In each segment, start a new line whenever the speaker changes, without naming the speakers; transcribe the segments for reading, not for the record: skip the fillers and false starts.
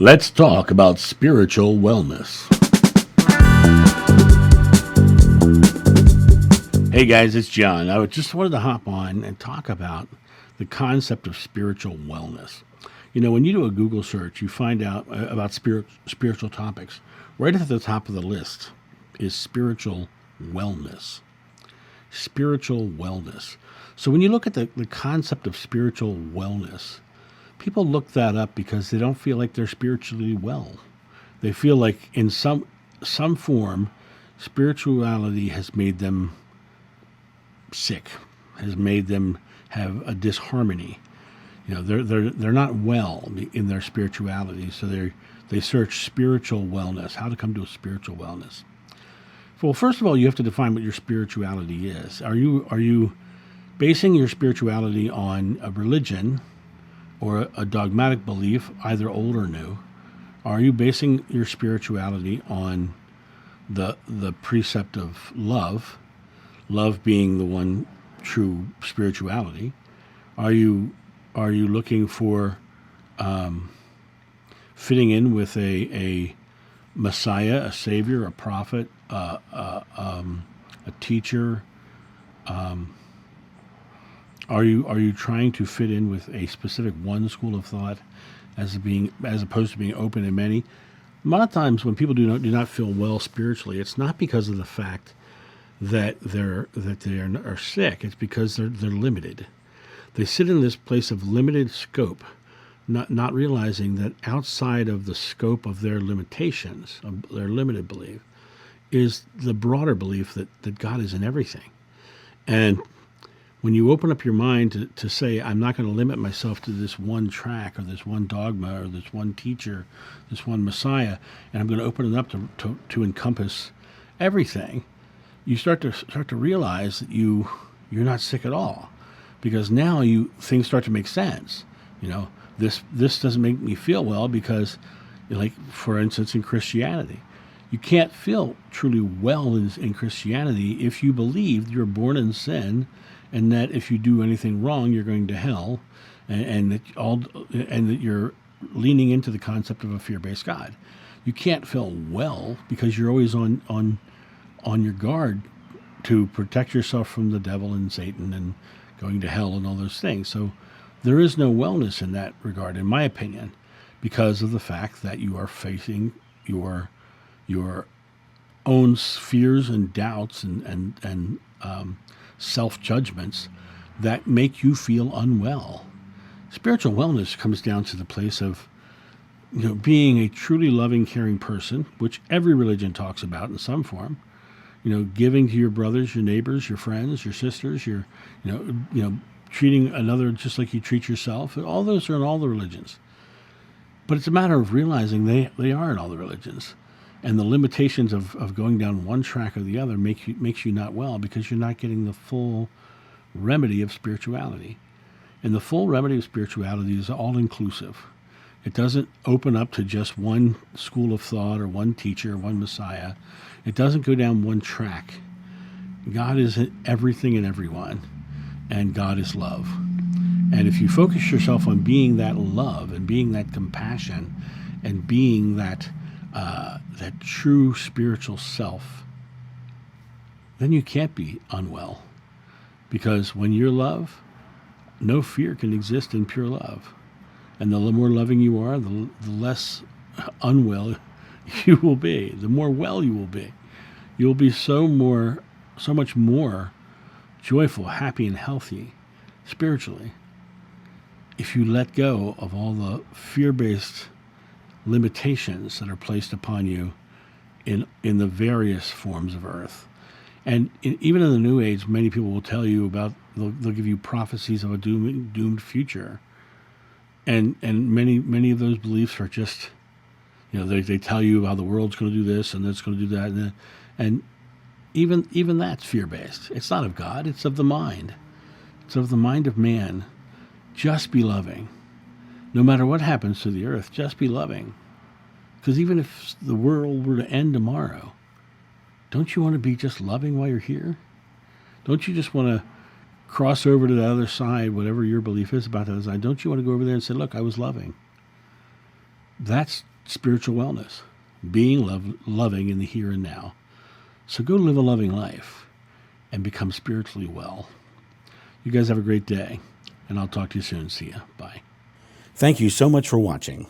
Let's talk about spiritual wellness. Hey guys, it's John. I just wanted to hop on and talk about the concept of spiritual wellness. You know, when you do a Google search, you find out about spiritual topics. Right at the top of the list is spiritual wellness. Spiritual wellness. So when you look at the concept of spiritual wellness, people look that up because they don't feel like they're spiritually well. They feel like in some form, spirituality has made them sick, has made them have a disharmony. You know, they're not well in their spirituality, so they search spiritual wellness, how to come to a spiritual wellness. Well, first of all, you have to define what your spirituality is. Are you basing your spirituality on a religion or a dogmatic belief, either old or new? Are you basing your spirituality on the precept of love being the one true spirituality? Are you looking for fitting in with a Messiah, a Savior, a prophet, a teacher? Are you trying to fit in with a specific one school of thought, as opposed to being open to many? A lot of times when people do not feel well spiritually, it's not because of the fact that they are sick. It's because they're limited. They sit in this place of limited scope, not realizing that outside of the scope of their limitations, of their limited belief, is the broader belief that God is in everything. And when you open up your mind to say, I'm not going to limit myself to this one track or this one dogma or this one teacher, this one Messiah, and I'm going to open it up to encompass everything, you start to realize that you're not sick at all, because now things start to make sense. You know, this doesn't make me feel well because, like, for instance, in Christianity, you can't feel truly well in Christianity if you believe you're born in sin, and that if you do anything wrong, you're going to hell, and that you're leaning into the concept of a fear-based God. You can't feel well because you're always on your guard to protect yourself from the devil and Satan and going to hell and all those things. So there is no wellness in that regard, in my opinion, because of the fact that you are facing your own fears and doubts and self-judgments that make you feel unwell. Spiritual wellness comes down to the place of, being a truly loving, caring person, which every religion talks about in some form. Giving to your brothers, your neighbors, your friends, your sisters, treating another just like you treat yourself. All those are in all the religions. But it's a matter of realizing they are in all the religions. And the limitations of going down one track or the other makes you not well, because you're not getting the full remedy of spirituality. And the full remedy of spirituality is all-inclusive. It doesn't open up to just one school of thought or one teacher or one Messiah. It doesn't go down one track. God is in everything and everyone, and God is love. And if you focus yourself on being that love and being that compassion and being that true spiritual self, then you can't be unwell. Because when you're love, no fear can exist in pure love. And the more loving you are, the less unwell you will be, the more well you will be. You'll be so much more joyful, happy, and healthy spiritually if you let go of all the fear-based limitations that are placed upon you in the various forms of earth. And even in the New Age, many people will tell you about, they'll give you prophecies of a doomed future. And many of those beliefs are just, they tell you how the world's going to do this and it's going to do that. And even that's fear-based. It's not of God, it's of the mind. It's of the mind of man. Just be loving. No matter what happens to the earth, just be loving. Because even if the world were to end tomorrow, don't you want to be just loving while you're here? Don't you just want to cross over to the other side, whatever your belief is about the other side? Don't you want to go over there and say, look, I was loving? That's spiritual wellness, being loving in the here and now. So go live a loving life and become spiritually well. You guys have a great day, and I'll talk to you soon. See ya. Bye.
Thank you so much for watching.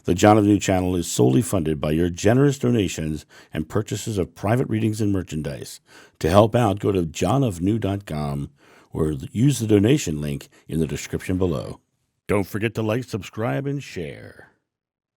The John of New channel is solely funded by your generous donations and purchases of private readings and merchandise. To help out, go to johnofnew.com or use the donation link in the description below. Don't forget to like, subscribe, and share.